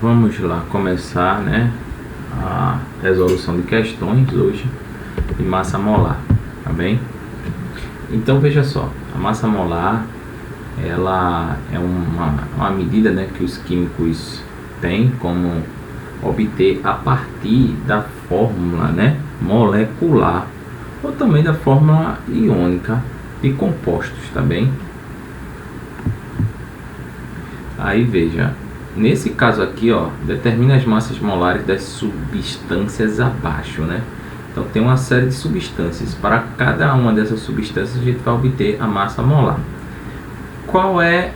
vamos lá começar, né, a resolução de questões hoje de massa molar, tá bem? Então veja só, a massa molar ela é uma medida, né, que os químicos têm como obter a partir da fórmula, né, molecular ou também da fórmula iônica de compostos, tá bem? Aí veja, nesse caso aqui, ó, determina as massas molares das substâncias abaixo, né? Então tem uma série de substâncias. Para cada uma dessas substâncias a gente vai obter a massa molar. Qual é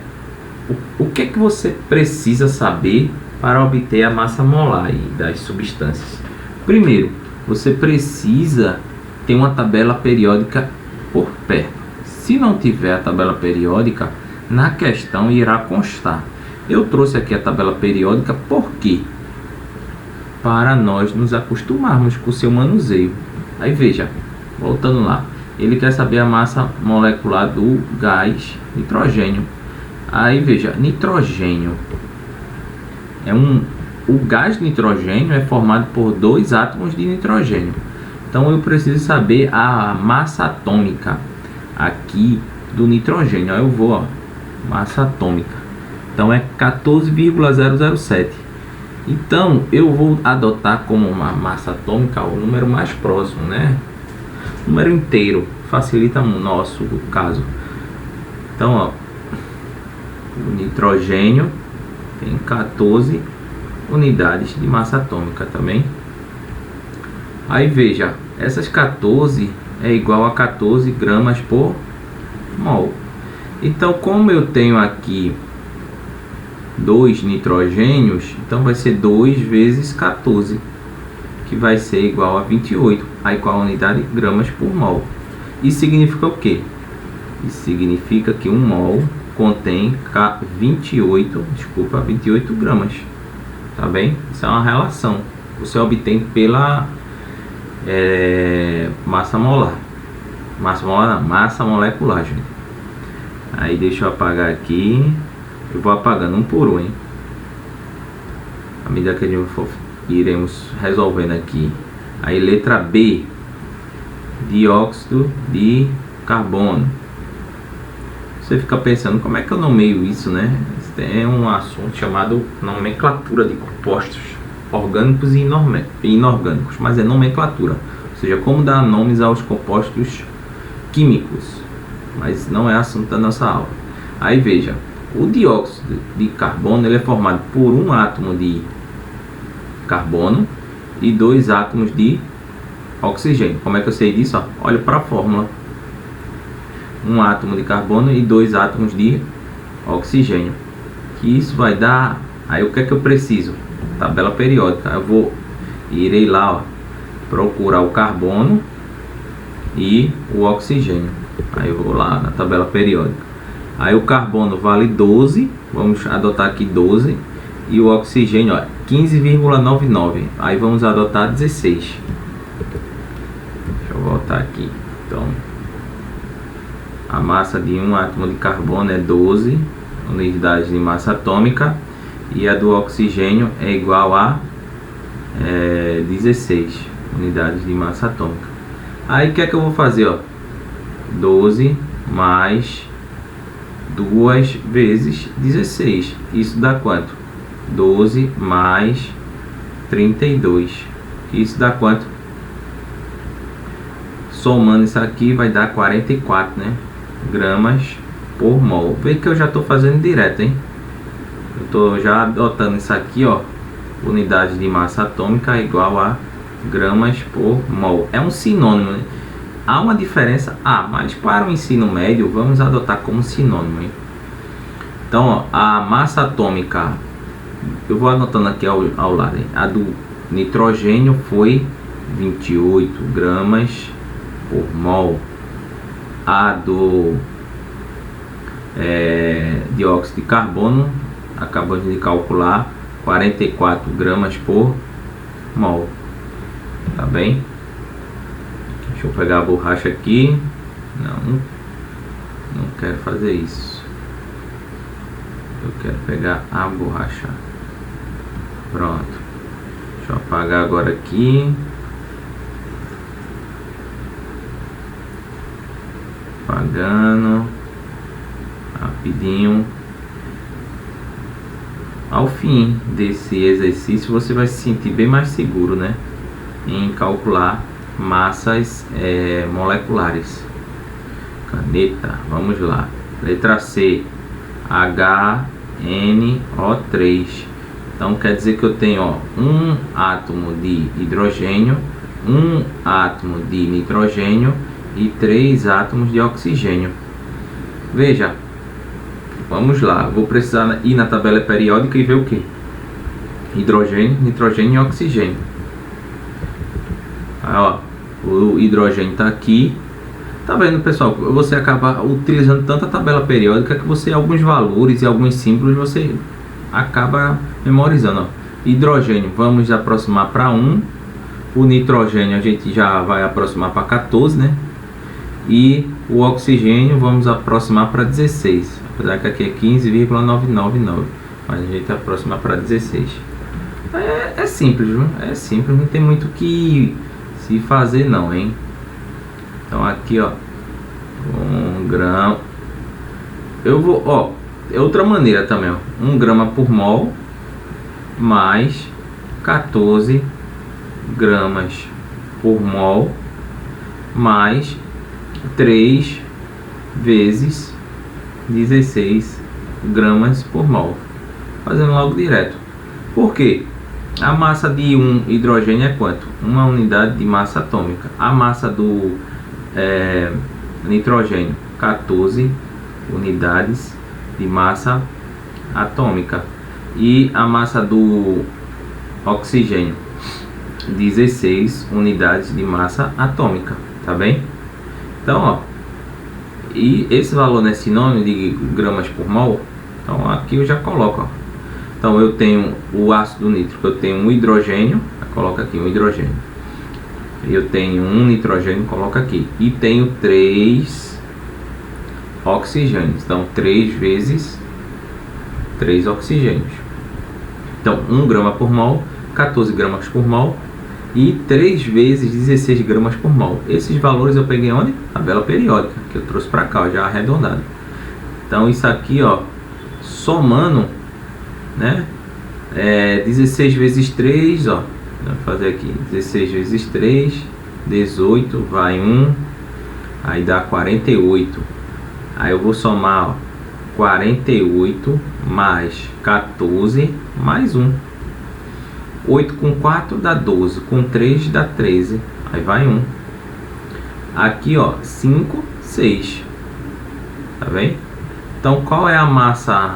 o que é que você precisa saber para obter a massa molar aí das substâncias? Primeiro, você precisa ter uma tabela periódica por perto. Se não tiver a tabela periódica, na questão irá constar. Eu trouxe aqui a tabela periódica porque para nós nos acostumarmos com o seu manuseio. Aí veja, voltando lá, ele quer saber a massa molecular do gás nitrogênio. Aí veja, nitrogênio o gás nitrogênio é formado por 2 átomos de nitrogênio. Então eu preciso saber a massa atômica aqui do nitrogênio. Aí eu vou, ó, massa atômica. Então é 14,007. Então eu vou adotar como uma massa atômica o número mais próximo, né? Número inteiro, facilita o nosso caso. Então, ó, o nitrogênio tem 14 unidades de massa atômica também. Aí veja, essas 14 é igual a 14 gramas por mol. Então, como eu tenho aqui 2 nitrogênios, então vai ser 2 vezes 14, que vai ser igual a 28. Aí qual a unidade? Gramas por mol. Isso significa o quê? Isso significa que 1 mol contém 28 gramas. Tá bem? Isso é uma relação que você obtém pela massa molar. Massa molar não, massa molecular, gente. Aí deixa eu apagar aqui. Eu vou apagando um por um, hein? À medida que a gente for, iremos resolvendo aqui. Aí letra B, dióxido de carbono. Você fica pensando, como é que eu nomeio isso, né? Tem um assunto chamado nomenclatura de compostos orgânicos e inorgânicos, mas é nomenclatura, ou seja, como dar nomes aos compostos químicos, mas não é assunto da nossa aula. Aí veja, o dióxido de carbono ele é formado por um átomo de carbono e 2 átomos de oxigênio. Como é que eu sei disso? Olha para a fórmula. Um átomo de carbono e 2 átomos de oxigênio. Que isso vai dar... Aí o que é que eu preciso? Tabela periódica. Irei lá, ó, procurar o carbono e o oxigênio. Aí eu vou lá na tabela periódica. Aí o carbono vale 12, vamos adotar aqui 12, e o oxigênio, ó, 15,99. Aí vamos adotar 16. Deixa eu voltar aqui. Então, a massa de um átomo de carbono é 12 unidades de massa atômica e a do oxigênio é igual a 16 unidades de massa atômica. Aí o que é que eu vou fazer, ó? 12 mais 2 vezes 16. Isso dá quanto? 12 mais 32. Isso dá quanto? Somando isso aqui vai dar 44, né? Gramas por mol. Vê que eu já estou fazendo direto, hein? Eu estou já adotando isso aqui, ó. Unidade de massa atômica igual a gramas por mol. É um sinônimo, né? Há uma diferença, mas para o ensino médio vamos adotar como sinônimo, hein? Então, ó, a massa atômica, eu vou anotando aqui ao lado, hein? A do nitrogênio foi 28 gramas por mol. A do dióxido de carbono, acabamos de calcular, 44 gramas por mol. Tá bem? Deixa eu pegar a borracha aqui. Não quero fazer isso. Eu quero pegar a borracha. Pronto. Deixa eu apagar agora aqui. Apagando. Rapidinho. Ao fim desse exercício você vai se sentir bem mais seguro, né, em calcular massas moleculares. Caneta, vamos lá. Letra C, HNO3. Então quer dizer que eu tenho, ó, um átomo de hidrogênio, um átomo de nitrogênio e 3 átomos de oxigênio. Veja, vamos lá, vou precisar ir na tabela periódica e ver o que? Hidrogênio, nitrogênio e oxigênio. Aí, ó, o hidrogênio está aqui. Tá vendo, pessoal? Você acaba utilizando tanta tabela periódica que você, alguns valores e alguns símbolos, você acaba memorizando, ó. Hidrogênio, vamos aproximar para 1. O nitrogênio a gente já vai aproximar para 14, né? E o oxigênio vamos aproximar para 16. Apesar que aqui é 15,999, mas a gente aproxima para 16. É simples, viu? É simples, não tem muito que se fazer não, hein? Então aqui, ó, 1 grama. Eu vou, ó, é outra maneira também, ó, 1 grama por mol mais 14 gramas por mol mais 3 vezes 16 gramas por mol. Fazendo logo direto. Por quê? A massa de um hidrogênio é quanto? Uma unidade de massa atômica. A massa do nitrogênio, 14 unidades de massa atômica. E a massa do oxigênio, 16 unidades de massa atômica. Tá bem? Então, ó, e esse valor não é sinônimo de gramas por mol. Então aqui eu já coloco, ó. Então eu tenho o ácido nítrico, eu tenho um hidrogênio, coloca aqui um hidrogênio. Eu tenho um nitrogênio, coloca aqui. E tenho 3 oxigênios. Então 3 vezes 3 oxigênios. Então 1 grama por mol, 14 gramas por mol e 3 vezes 16 gramas por mol. Esses valores eu peguei onde? Tabela periódica, que eu trouxe para cá, ó, já arredondado. Então isso aqui, ó, somando, né, 16 vezes 3, ó, vou fazer aqui, 16 vezes 3, 18, vai 1, aí dá 48. Aí eu vou somar, ó, 48 mais 14 mais 1. 8 com 4 dá 12, com 3 dá 13, aí vai 1. Aqui, ó, 5, 6. Tá vendo? Então, qual é a massa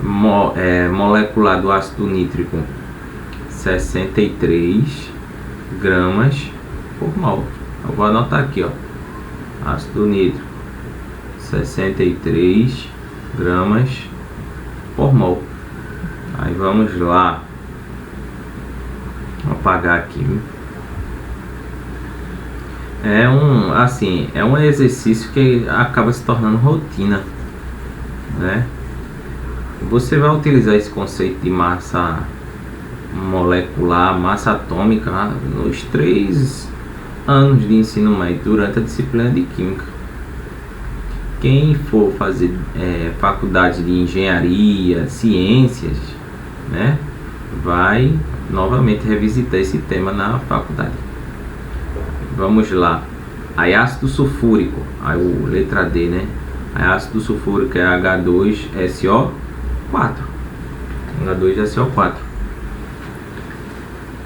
molecular do ácido nítrico? 63 gramas por mol. Eu vou anotar aqui, ó, ácido nítrico, 63 gramas por mol. Aí vamos lá. Vou apagar aqui. É um exercício que acaba se tornando rotina, né? Você vai utilizar esse conceito de massa molecular, massa atômica nos 3 anos de ensino médio durante a disciplina de química. Quem for fazer faculdade de engenharia, ciências, né, vai novamente revisitar esse tema na faculdade. Vamos lá. Aí ácido sulfúrico, aí o letra D, né? Aí ácido sulfúrico é H2SO4. H2SO4.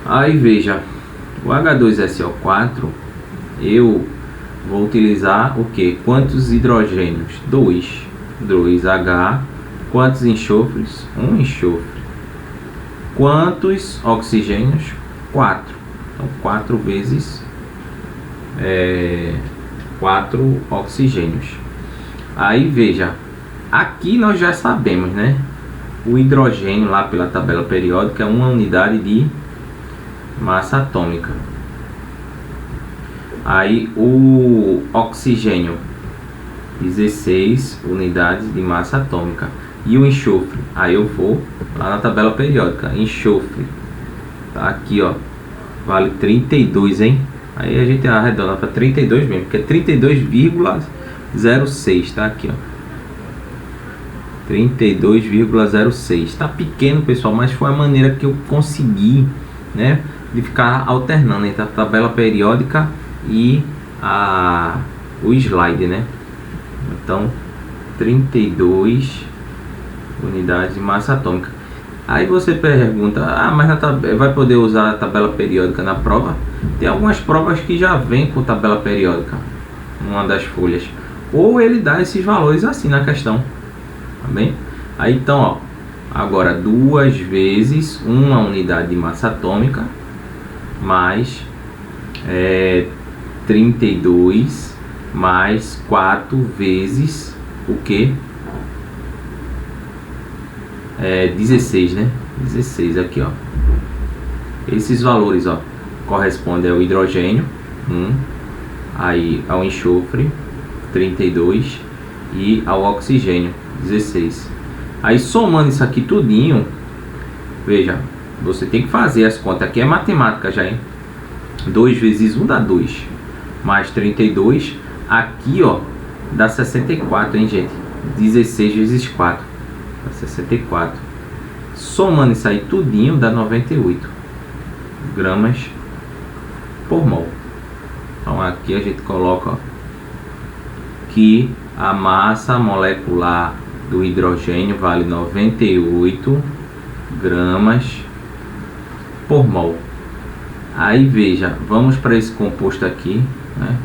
Aí veja, o H2SO4 eu vou utilizar o que? Quantos hidrogênios? 2. 2H. Quantos enxofres? 1 enxofre. Quantos oxigênios? 4. Então 4 vezes 4 oxigênios. Aí veja, aqui nós já sabemos, né? O hidrogênio lá pela tabela periódica é uma unidade de massa atômica. Aí o oxigênio, 16 unidades de massa atômica. E o enxofre? Aí eu vou lá na tabela periódica. Enxofre. Tá aqui, ó. Vale 32, hein? Aí a gente arredonda para 32 mesmo, porque é 32,06. Tá aqui, ó. 32,06. Tá pequeno, pessoal, mas foi a maneira que eu consegui, né, de ficar alternando entre a tabela periódica e o slide, né? Então, 32 unidades de massa atômica. Aí você pergunta, mas vai poder usar a tabela periódica na prova? Tem algumas provas que já vem com tabela periódica numa das folhas, ou ele dá esses valores assim na questão, tá bem? Aí então, ó, agora 2 vezes uma unidade de massa atômica mais 32 mais 4 vezes o que? 16, né? 16 aqui, ó. Esses valores, ó, correspondem ao hidrogênio, aí ao enxofre, 32, e ao oxigênio, 16. Aí somando isso aqui tudinho, veja, você tem que fazer as contas. Aqui é matemática já, hein? 2 vezes 1 dá 2, mais 32, aqui, ó, dá 64, hein, gente? 16 vezes 4 dá 64. Somando isso aí tudinho dá 98 gramas por mol. Então aqui a gente coloca, ó, que a massa molecular do hidrogênio vale 98 gramas por mol. Aí veja, vamos para esse composto aqui, né?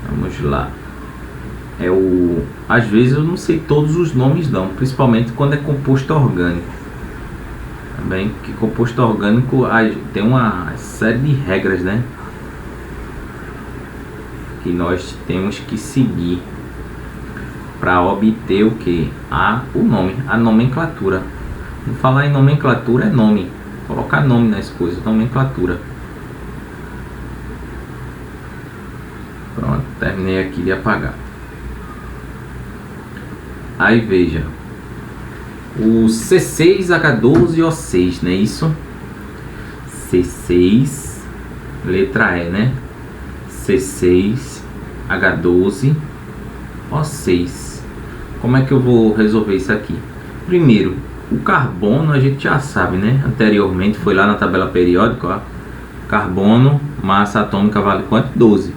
Vamos lá. Às vezes eu não sei todos os nomes não, principalmente quando é composto orgânico. Também que composto orgânico tem uma série de regras, né, que nós temos que seguir para obter o que? O nome, a nomenclatura. Não falar em nomenclatura é nome, colocar nome nas coisas, nomenclatura. Pronto, terminei aqui de apagar. Aí veja, o C6H12O6, não é isso? C6, letra E, né? C6H12O6. Como é que eu vou resolver isso aqui? Primeiro, o carbono a gente já sabe, né? Anteriormente foi lá na tabela periódica, ó. Carbono, massa atômica vale quanto? 12.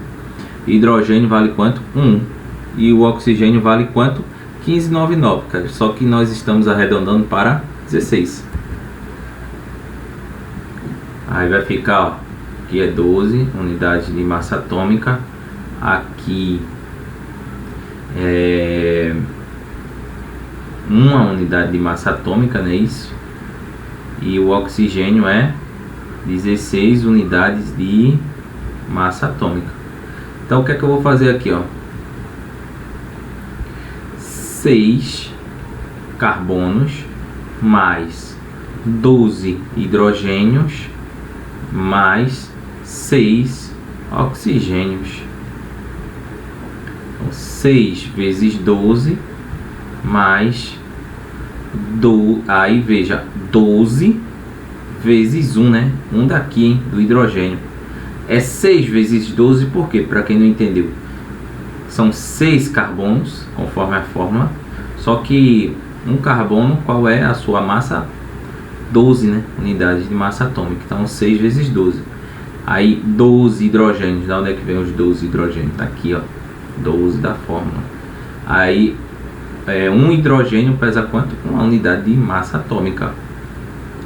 Hidrogênio vale quanto? 1. E o oxigênio vale quanto? 15,99, cara. Só que nós estamos arredondando para 16. Aí vai ficar, ó, aqui é 12 unidades de massa atômica. Aqui é 1 unidade de massa atômica, não é isso? E o oxigênio é 16 unidades de massa atômica. Então o que é que eu vou fazer aqui, ó? 6 carbonos mais 12 hidrogênios mais 6 oxigênios. Então, 6 vezes 12 mais aí veja, 12 vezes 1, né? 1 daqui, hein, do hidrogênio. É 6 vezes 12, por quê? Para quem não entendeu. São 6 carbonos, conforme a fórmula. Só que um carbono, qual é a sua massa? 12, né? Unidades de massa atômica. Então 6 vezes 12. Aí 12 hidrogênios. Da onde é que vem os 12 hidrogênios? Tá aqui, ó. 12 da fórmula. Aí um hidrogênio pesa quanto? Uma unidade de massa atômica.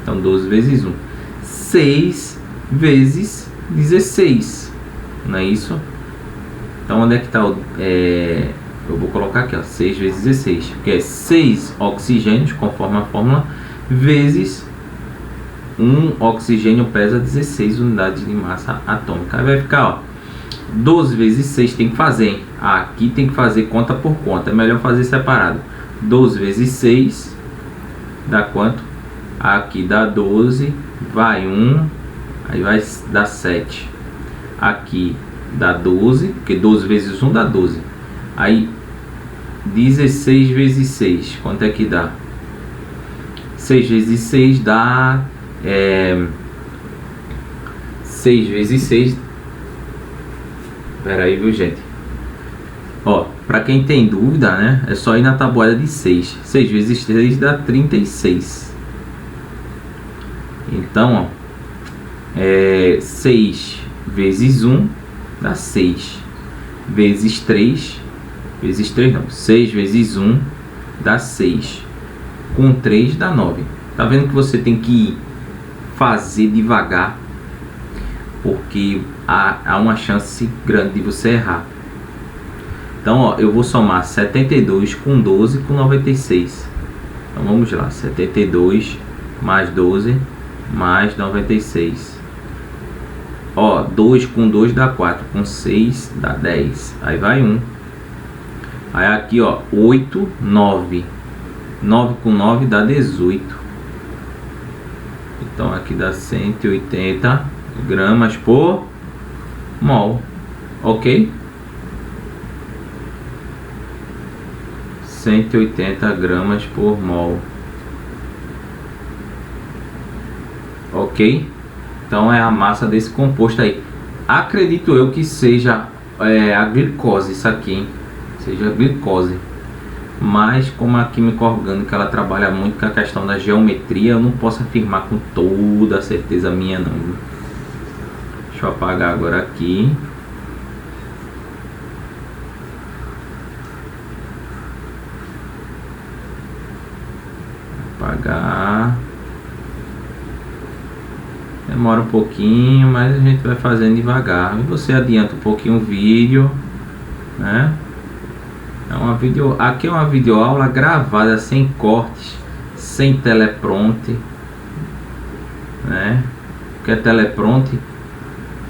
Então 12 vezes 1. 6 vezes 16. Não é isso? Então onde é que está eu vou colocar aqui, ó, 6 vezes 16, que é 6 oxigênios, conforme a fórmula, vezes 1 oxigênio pesa 16 unidades de massa atômica. Aí vai ficar, ó, 12 vezes 6 tem que fazer, hein? Aqui tem que fazer conta por conta, é melhor fazer separado. 12 vezes 6 dá quanto? Aqui dá 12, vai 1, aí vai dar 7. Aqui dá 12, porque 12 vezes 1 dá 12. Aí 16 vezes 6, quanto é que dá? 6 vezes 6 dá 6 vezes 6. Pera aí, viu, gente? Ó, pra quem tem dúvida, né, é só ir na tabuada de 6. 6 vezes 6 dá 36. Então, ó, 6 vezes 1 dá 6. Vezes 3, vezes 3 não, 6 vezes 1 dá 6. Com 3 dá 9. Tá vendo que você tem que fazer devagar, porque há uma chance grande de você errar. Então, ó, eu vou somar 72 com 12 com 96. Então vamos lá, 72 mais 12 mais 96. Ó, 2 com 2 dá 4, com 6 dá 10. Aí vai 1. Aí aqui, ó, 8, 9. 9 com 9 dá 18. Então aqui dá 180 gramas por mol. Ok? 180 gramas por mol. Ok? Então é a massa desse composto aí. Acredito eu que seja a glicose, isso aqui, hein? Seja a glicose. Mas como a química orgânica ela trabalha muito com a questão da geometria, eu não posso afirmar com toda a certeza minha não. Deixa eu apagar agora aqui. Apagar. Demora um pouquinho, mas a gente vai fazendo devagar. E você adianta um pouquinho o vídeo, né? Aqui é uma videoaula gravada sem cortes, sem teleprompter, né? O que é teleprompter?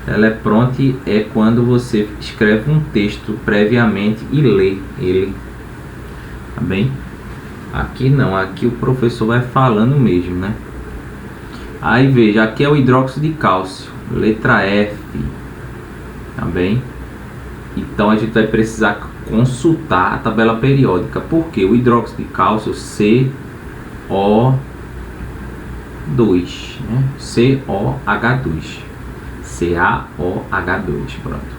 Teleprompter é quando você escreve um texto previamente e lê ele, tá bem? Aqui não, aqui o professor vai falando mesmo, né? Aí veja, aqui é o hidróxido de cálcio, letra F, tá bem? Então a gente vai precisar consultar a tabela periódica, porque o hidróxido de cálcio CO2, né? COH2, CaOH2, pronto.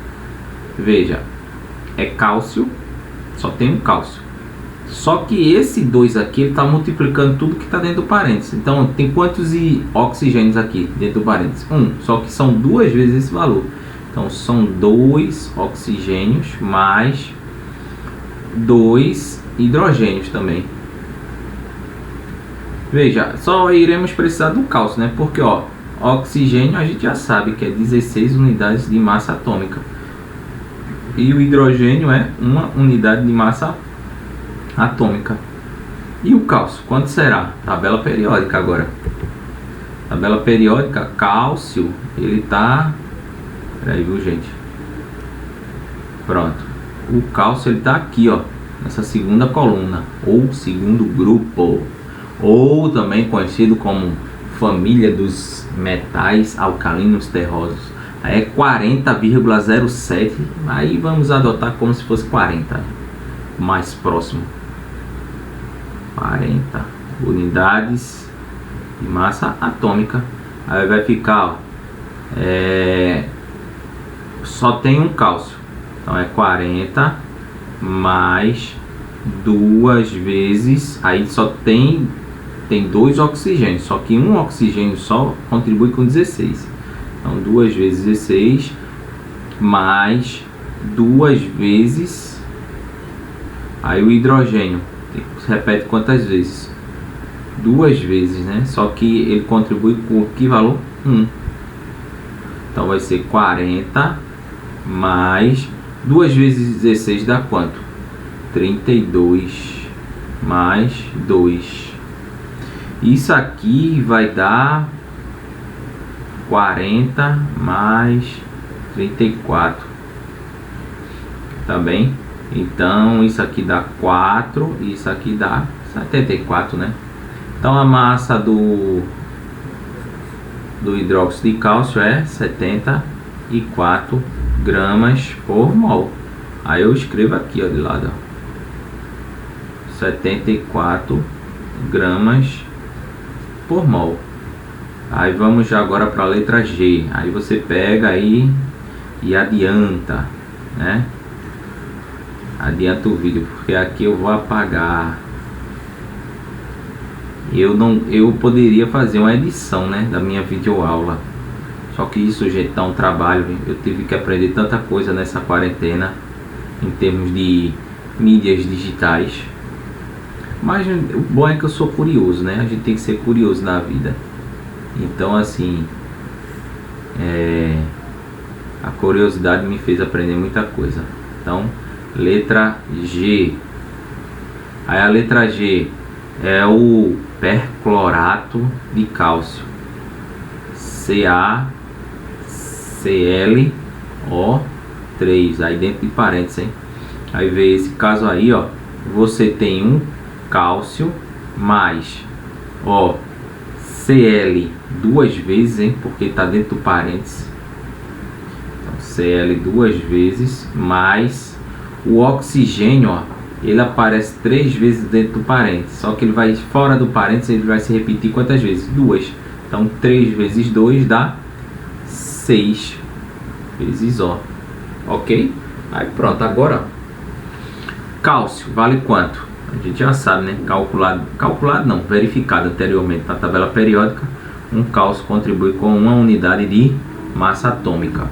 Veja, é cálcio, só tem um cálcio. Só que esse 2 aqui, ele está multiplicando tudo que está dentro do parênteses. Então, tem quantos oxigênios aqui dentro do parênteses? 1. Só que são 2 vezes esse valor. Então, são 2 oxigênios mais 2 hidrogênios também. Veja, só iremos precisar do cálcio, né? Porque, ó, oxigênio a gente já sabe que é 16 unidades de massa atômica. E o hidrogênio é 1 unidade de massa atômica. E o cálcio, quanto será? Tabela periódica agora. Tabela periódica, cálcio, ele tá... Peraí, viu, gente? Pronto. O cálcio, ele tá aqui, ó, nessa segunda coluna, ou segundo grupo, ou também conhecido como família dos metais alcalinos terrosos. Aí é 40,07. Aí vamos adotar como se fosse 40, mais próximo. 40 unidades de massa atômica. Aí vai ficar, ó, só tem um cálcio, então é 40 mais 2 vezes, aí só tem 2 oxigênios, só que um oxigênio só contribui com 16. Então 2 vezes 16 mais 2 vezes, aí o hidrogênio se repete quantas vezes? 2 vezes, né? Só que ele contribui com que valor? 1. Então vai ser 40 mais 2 vezes 16 dá quanto? 32 mais 2. Isso aqui vai dar 40 mais 34. Tá bem? Então isso aqui dá 4 e isso aqui dá 74, né? Então a massa do hidróxido de cálcio é 74 gramas por mol. Aí eu escrevo aqui, ó, de lado, ó. 74 gramas por mol. Aí vamos já agora para a letra G. Aí você pega aí e adianta, né? Adianta o vídeo, porque aqui eu vou apagar. Eu poderia fazer uma edição, né, da minha videoaula. Só que isso, gente, dá um trabalho. Eu tive que aprender tanta coisa nessa quarentena em termos de mídias digitais. Mas o bom é que eu sou curioso, né? A gente tem que ser curioso na vida. Então, assim, a curiosidade me fez aprender muita coisa. Então, letra G. Aí a letra G é o perclorato de cálcio, CaClO3, aí dentro de parênteses, hein? Aí vê esse caso aí, ó, você tem um cálcio mais, ó, Cl duas vezes, hein, porque tá dentro do parênteses. Então, Cl duas vezes mais o oxigênio, ó, ele aparece 3 vezes dentro do parênteses, só que ele vai fora do parênteses, ele vai se repetir quantas vezes? 2. Então 3 vezes 2 dá 6 vezes O, ok? Aí pronto, agora cálcio vale quanto? A gente já sabe, né? Calculado não, verificado anteriormente na tabela periódica. Um cálcio contribui com 1 unidade de massa atômica.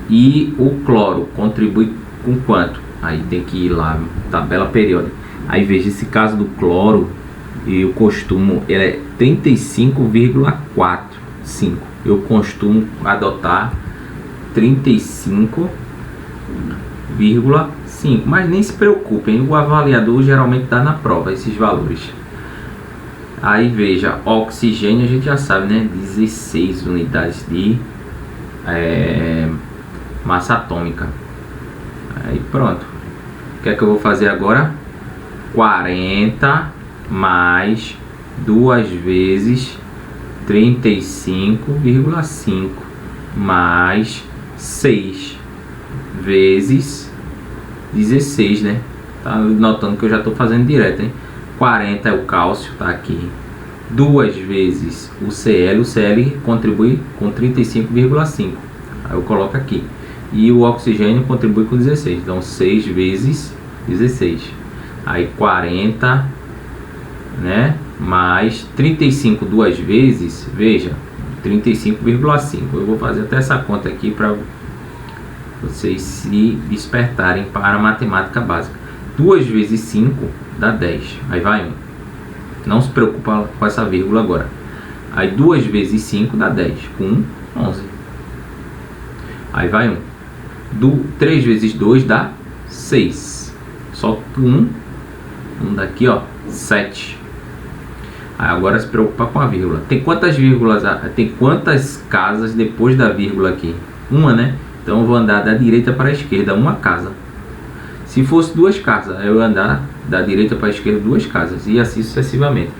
E o cloro contribui com quanto? Aí tem que ir lá, tabela periódica. Aí veja esse caso do cloro, e eu costumo, ele é 35,45. Eu costumo adotar 35,5. Mas nem se preocupem, o avaliador geralmente dá na prova esses valores. Aí veja, oxigênio a gente já sabe, né? 16 unidades de massa atômica. Aí pronto. O que é que eu vou fazer agora? 40 mais 2 vezes 35,5 mais 6 vezes 16, né? Tá notando que eu já estou fazendo direto, hein? 40 é o cálcio, tá aqui. 2 vezes o Cl contribui com 35,5. Aí eu coloco aqui. E o oxigênio contribui com 16. Então 6 vezes 16. Aí 40, né? Mais 35 duas vezes, veja, 35,5. Eu vou fazer até essa conta aqui para vocês se despertarem para a matemática básica. 2 vezes 5 dá 10. Aí vai 1. Não se preocupa com essa vírgula agora. Aí 2 vezes 5 dá 10. Com 1, 11. Aí vai 1. 3 vezes 2 dá 6. Só com 1 daqui, ó, 7. Aí agora se preocupa com a vírgula. Tem quantas vírgulas? Tem quantas casas depois da vírgula aqui? Uma, né? Então eu vou andar da direita para a esquerda, uma casa. Se fosse 2 casas, eu vou andar da direita para a esquerda 2 casas. E assim sucessivamente.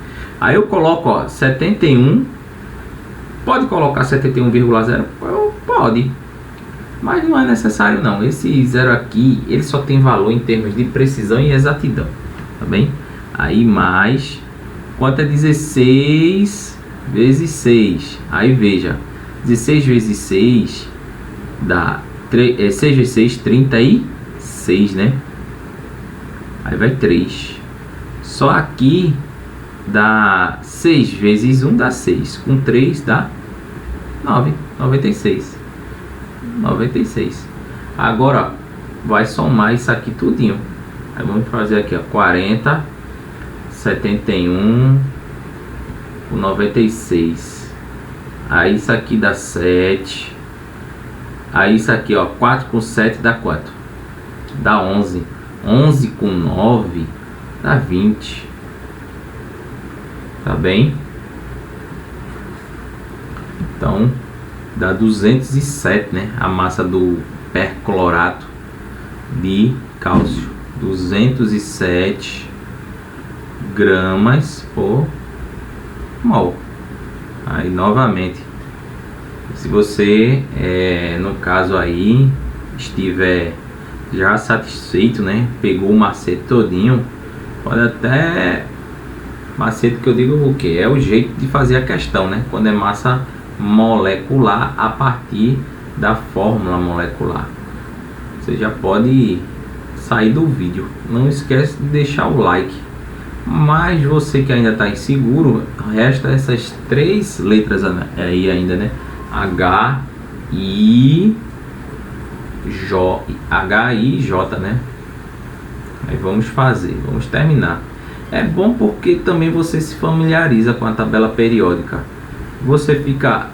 Aí eu coloco, ó, 71. Pode colocar 71,0? Pode. Mas não é necessário não. Esse zero aqui, ele só tem valor em termos de precisão e exatidão. Tá bem? Aí mais... Quanto é 16 vezes 6? Aí veja. 16 vezes 6 dá... 6 vezes 6, 36, né? Aí vai 3. Só aqui dá 6 vezes 1 dá 6. Com 3 dá 9. 96. 96. Agora, ó, vai somar isso aqui tudinho. Aí vamos fazer aqui, ó, 40, 71, com 96. Aí isso aqui dá 7. Aí isso aqui, ó, 4 com 7 dá quanto? Dá 11. 11 com 9 dá 20. Tá bem? Então dá 207, né? A massa do perclorato de cálcio. 207 gramas por mol. Aí novamente, se você no caso aí estiver já satisfeito, né? Pegou o macete todinho, Pode até... Macete que eu digo o que? É o jeito de fazer a questão, né? Quando é massa molecular a partir da fórmula molecular. Você já pode sair do vídeo. Não esquece de deixar o like. Mas você que ainda está inseguro, resta essas 3 letras aí ainda, né? H, I, J, né? Aí vamos fazer, vamos terminar. É bom porque também você se familiariza com a tabela periódica. Você fica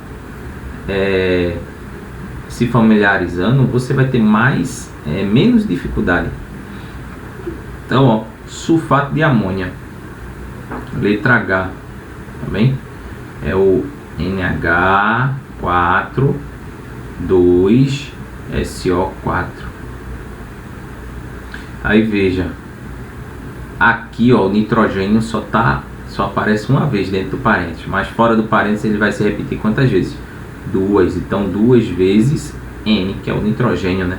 se familiarizando, você vai ter menos dificuldade. Então, ó, sulfato de amônia, letra H, tá bem? É o NH4,2SO4. Aí veja, aqui ó, o nitrogênio só aparece uma vez dentro do parênteses, mas fora do parênteses ele vai se repetir quantas vezes? 2, então 2 vezes N, que é o nitrogênio, né?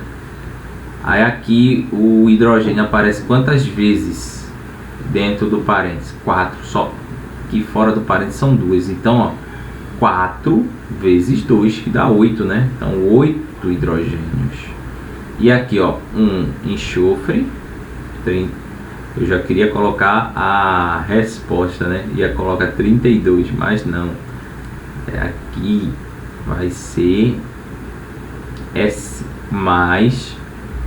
Aí aqui o hidrogênio aparece quantas vezes dentro do parênteses? 4, só que fora do parênteses são 2, então ó, 4 vezes 2 que dá 8, né? Então 8 hidrogênios. E aqui ó, enxofre, eu já queria colocar a resposta, né? Ia colocar 32, mas não. Aqui vai ser S mais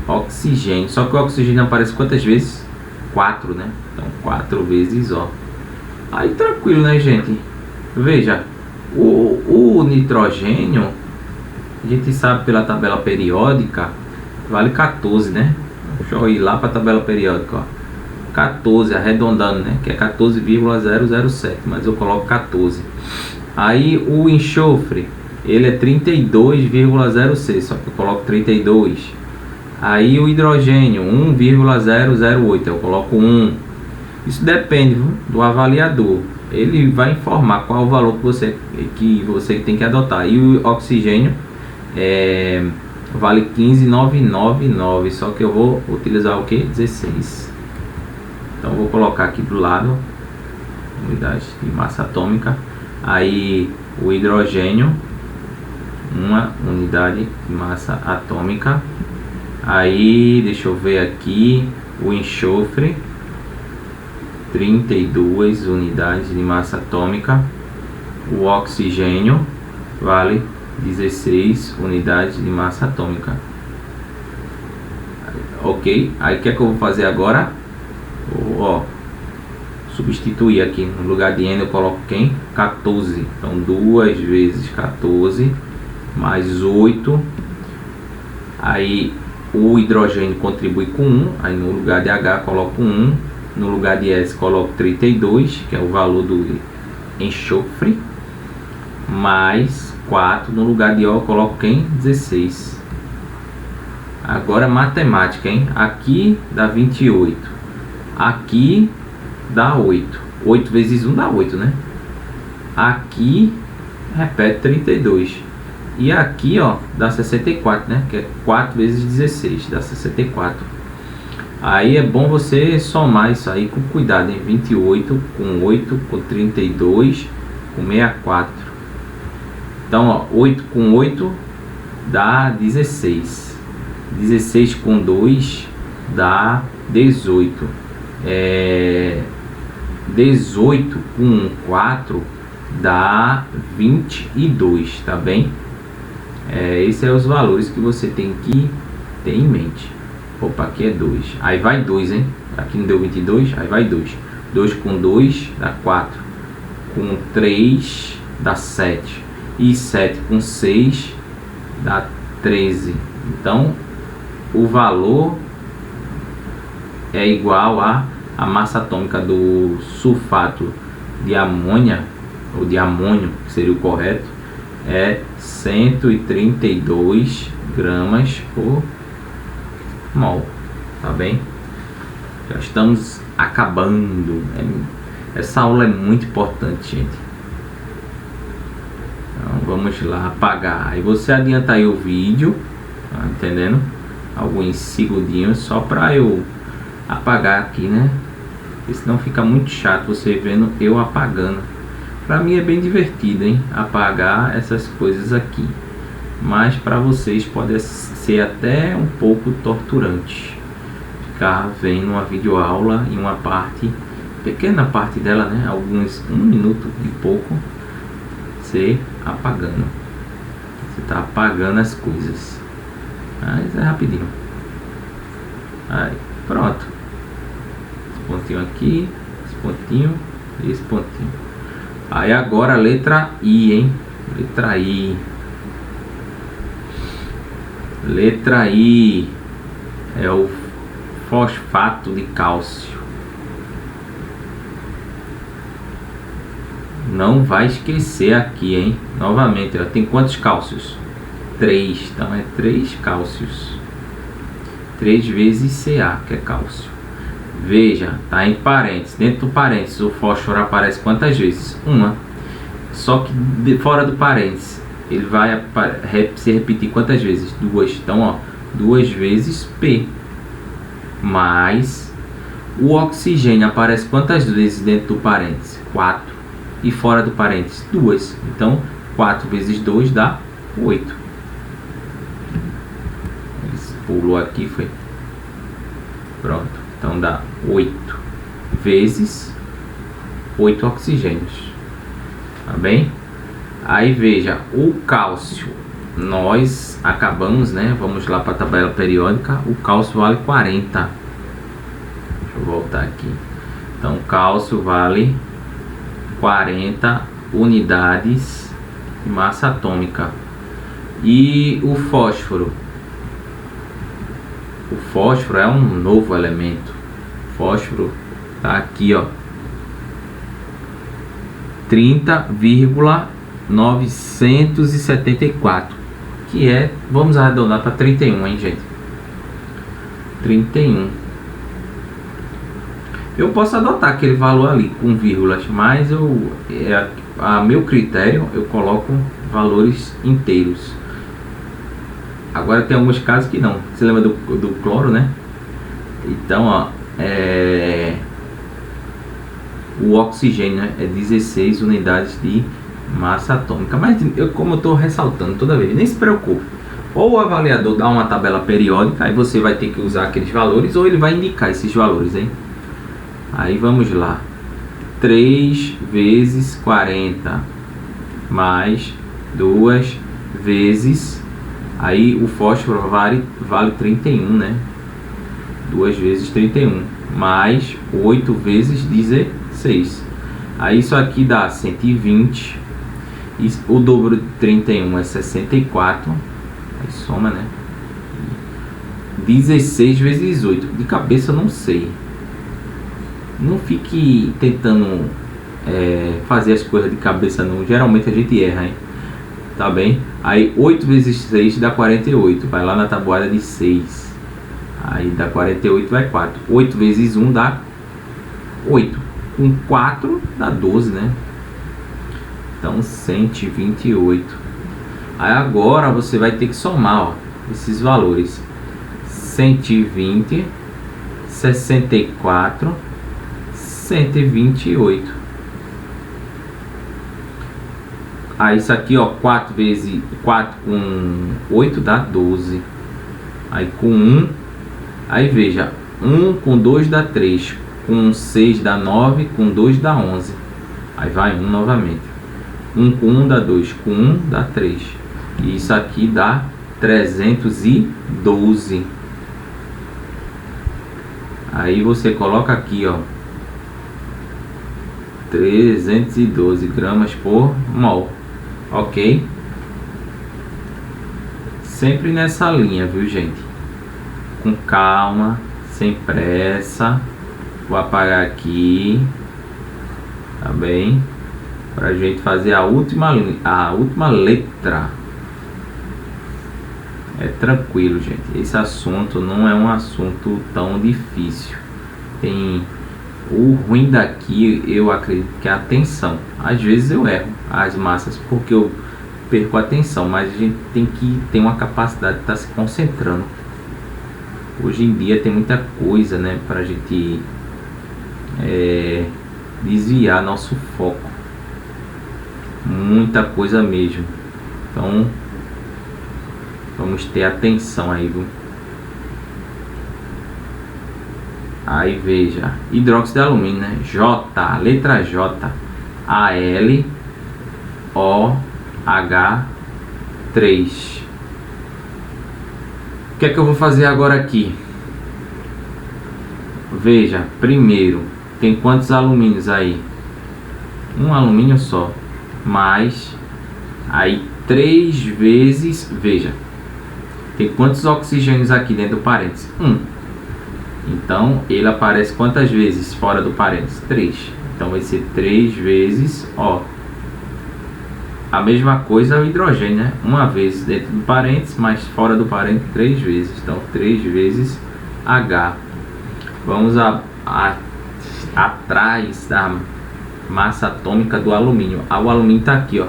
oxigênio. Só que o oxigênio aparece quantas vezes? 4, né? Então 4 vezes O. Aí tranquilo, né, gente? Veja, o nitrogênio, a gente sabe pela tabela periódica, vale 14, né? Deixa eu ir lá para a tabela periódica, ó. 14, arredondando, né? Que é 14,007, mas eu coloco 14. Aí o enxofre, ele é 32,06, só que eu coloco 32. Aí o hidrogênio, 1,008, eu coloco 1. Isso depende do avaliador. Ele vai informar qual o valor que você tem que adotar. E o oxigênio vale 15,999, só que eu vou utilizar o que? 16. Então vou colocar aqui do lado unidade de massa atômica. Aí o hidrogênio, 1 unidade de massa atômica. Aí deixa eu ver aqui, o enxofre, 32 unidades de massa atômica. O oxigênio vale 16 unidades de massa atômica. Ok, aí o que é que eu vou fazer agora? Ó, substituir aqui, no lugar de N eu coloco quem? 14. Então 2 vezes 14 mais 8. Aí o hidrogênio contribui com 1. Aí no lugar de H coloco 1. No lugar de S coloco 32, que é o valor do enxofre, mais 4. No lugar de O eu coloco quem? 16. Agora matemática, hein? Aqui dá 28. Aqui dá 8. 8 vezes 1 dá 8, né? Aqui repete 32. E aqui, ó, dá 64, né? Que é 4 vezes 16, dá 64. Aí é bom você somar isso aí com cuidado, hein? 28 com 8, com 32, com 64. Então, ó, 8 com 8 dá 16. 16 com 2 dá 18. 18 com 4 dá 22, tá bem? Esses são os valores que você tem que ter em mente. Opa, aqui é 2. Aí vai 2, hein? Aqui não deu 22, aí vai 2. 2 com 2 dá 4. Com 3 dá 7. E 7 com 6 dá 13. Então, o valor é igual a massa atômica do sulfato de amônia, ou de amônio, que seria o correto, é 132 gramas por mol, tá bem? Já estamos acabando. Essa aula é muito importante, gente. Então vamos lá apagar. Aí você adianta aí o vídeo, tá entendendo? Alguns segundinhos só para eu apagar aqui, né? porque senão fica muito chato você vendo eu apagando. Pra mim é bem divertido, hein, apagar essas coisas aqui, mas para vocês pode ser até um pouco torturante ficar vendo uma videoaula em uma parte, pequena parte dela, né, alguns 1 minuto e pouco, você apagando. Você tá apagando as coisas, mas é rapidinho. Aí, pronto. Esse pontinho aqui, esse pontinho e esse pontinho. Aí agora a letra I, hein? Letra I. Letra I é o fosfato de cálcio. Não vai esquecer aqui, hein? Novamente, ó, tem quantos cálcios? 3, então é 3 cálcios. 3 vezes Ca, que é cálcio. Veja, tá em parênteses. Dentro do parênteses, o fósforo aparece quantas vezes? Uma. Só que fora do parênteses, ele vai se repetir quantas vezes? 2. Então, ó, 2 vezes P. Mais o oxigênio aparece quantas vezes dentro do parênteses? 4. E fora do parênteses, 2. Então, 4 vezes 2 dá 8. Ele pulou aqui, foi. Pronto. Então, dá 8 vezes 8 oxigênios. Tá bem? Aí, veja, o cálcio. Nós acabamos, né? Vamos lá para a tabela periódica. O cálcio vale 40. Deixa eu voltar aqui. Então, o cálcio vale 40 unidades de massa atômica. E o fósforo? O fósforo é um novo elemento. O fósforo tá aqui, ó, 30,974, que é, vamos arredondar para 31, hein, gente? 31. Eu posso adotar aquele valor ali com vírgulas, mas a meu critério eu coloco valores inteiros. Agora tem alguns casos que não. Você lembra do cloro, né? Então, ó, o oxigênio, né, é 16 unidades de massa atômica. Mas como eu estou ressaltando toda vez, nem se preocupe. Ou o avaliador dá uma tabela periódica, aí você vai ter que usar aqueles valores, ou ele vai indicar esses valores, hein? Aí vamos lá. 3 vezes 40 mais 2 vezes, aí o fósforo vale 31, né? 2 vezes 31 mais 8 vezes 16. Aí isso aqui dá 120. E o dobro de 31 é 64. Aí soma, né? 16 vezes 8. De cabeça eu não sei. Não fique tentando fazer as coisas de cabeça não. Geralmente a gente erra, hein? Tá bem? Aí 8 vezes 6 dá 48. Vai lá na tabuada de 6. Aí dá 48, vai 4. 8 vezes 1 dá 8. Com 4 dá 12, né? Então 128. Aí agora você vai ter que somar, ó, esses valores. 120, 64, 128. Aí isso aqui, ó, 4 vezes 4 com 8 dá 12. Aí com 1, aí veja, 1 com 2 dá 3, com 6 dá 9, com 2 dá 11. Aí vai 1 novamente. 1 com 1 dá 2, com 1 dá 3. E isso aqui dá 312. Aí você coloca aqui, ó, 312 gramas por mol. Ok? Sempre nessa linha, viu, gente? Com calma, sem pressa. Vou apagar aqui, tá bem? Pra gente fazer a última letra. É tranquilo, gente. Esse assunto não é um assunto tão difícil. Tem o ruim daqui, eu acredito que é a atenção. Às vezes eu erro as massas porque eu perco a atenção, mas a gente tem que ter uma capacidade de estar se concentrando. Hoje em dia tem muita coisa, né, pra gente desviar nosso foco. Muita coisa mesmo. Então vamos ter atenção aí, viu? Aí veja, hidróxido de alumínio, né? J, letra J, AlOH3. O que é que eu vou fazer agora aqui? Veja, primeiro, tem quantos alumínios aí? Um alumínio só. Mais, aí 3 vezes, veja, tem quantos oxigênios aqui dentro do parênteses? 1. Então, ele aparece quantas vezes fora do parênteses? 3. Então, vai ser 3 vezes O. A mesma coisa o hidrogênio, né? Uma vez dentro do parênteses, mas fora do parênteses 3 vezes. Então, 3 vezes H. Vamos atrás da massa atômica do alumínio. O alumínio está aqui, ó.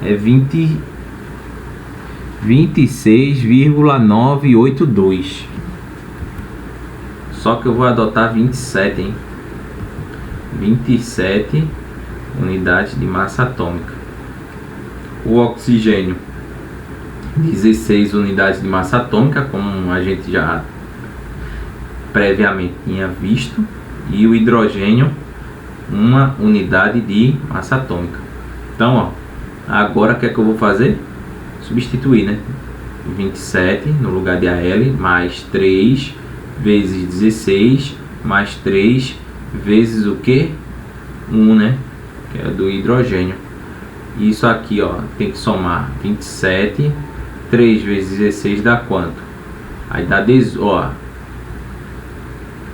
É 26,982. Só que eu vou adotar 27, hein? 27 unidades de massa atômica. O oxigênio, 16 unidades de massa atômica, como a gente já previamente tinha visto. E o hidrogênio, 1 unidade de massa atômica. Então, ó, agora o que é que eu vou fazer? Substituir, né? 27 no lugar de Al, mais 3 vezes 16, mais 3 vezes o que? 1, né? Que é do hidrogênio. Isso aqui, ó, tem que somar 27, 3 vezes 16 dá quanto? Aí dá 18, ó.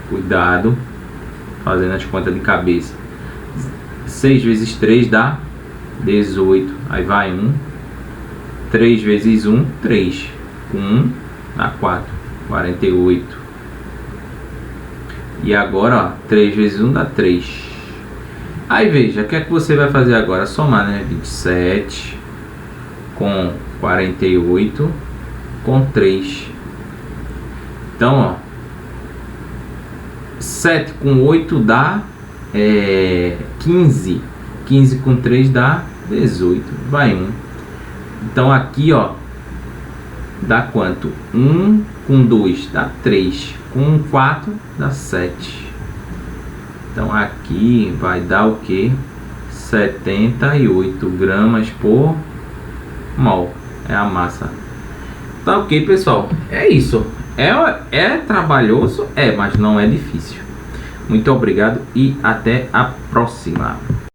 Cuidado, fazendo as contas de cabeça. 6 vezes 3 dá 18. Aí vai 1. 3 vezes 1, 3. Com 1 dá 4. 48. E agora, ó, 3 vezes 1 dá 3. Aí veja, o que é que você vai fazer agora? Somar, né? 27 com 48 com 3. Então, ó, 7 com 8 dá 15. 15 com 3 dá 18. Vai 1. Então aqui, ó, dá quanto? 1 com 2 dá 3. Com 4 dá 7. Então aqui vai dar o que? 78 gramas por mol. É a massa. Tá ok, pessoal? É isso. É trabalhoso? É, mas não é difícil. Muito obrigado e até a próxima.